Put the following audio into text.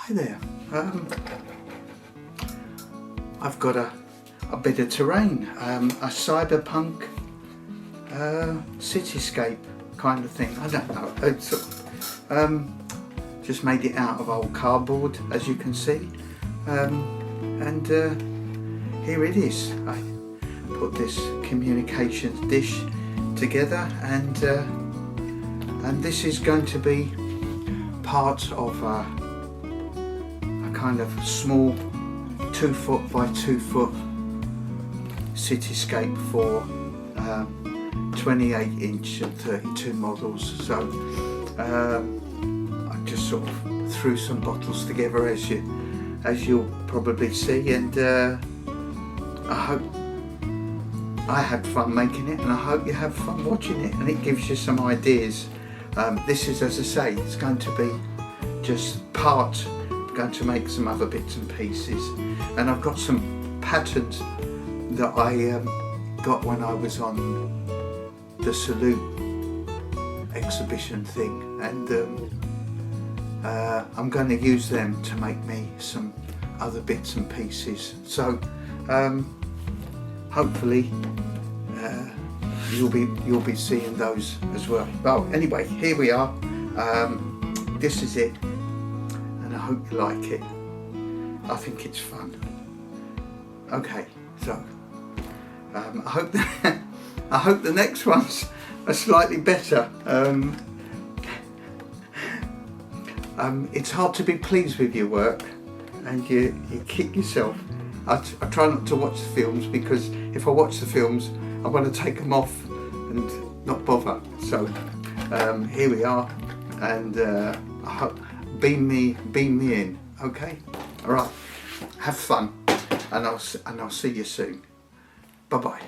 Hi there. I've got a bit of terrain, a cyberpunk cityscape kind of thing. I don't know. It's just made it out of old cardboard, as you can see, and here it is. I put this communications dish together, and this is going to be part of a kind of small 2 foot by 2 foot cityscape for 28 inch and 32 models. So I just sort of threw some bottles together, as you'll probably see, and I hope I had fun making it, and I hope you have fun watching it, and it gives you some ideas. This is, as I say, it's going to be just part. I'm going to make some other bits and pieces, and I've got some patterns that I got when I was on the Salute exhibition thing, and I'm going to use them to make me some other bits and pieces. So hopefully you'll be seeing those as well. Well, anyway, here we are. This is it, and I hope you like it. I think it's fun. Okay, so I hope the next ones are slightly better. It's hard to be pleased with your work, and you kick yourself. I try not to watch the films, because if I watch the films, I want to take them off and not bother. So here we are, and I hope beam me in. Okay, all right. Have fun, and I'll see you soon. Bye bye.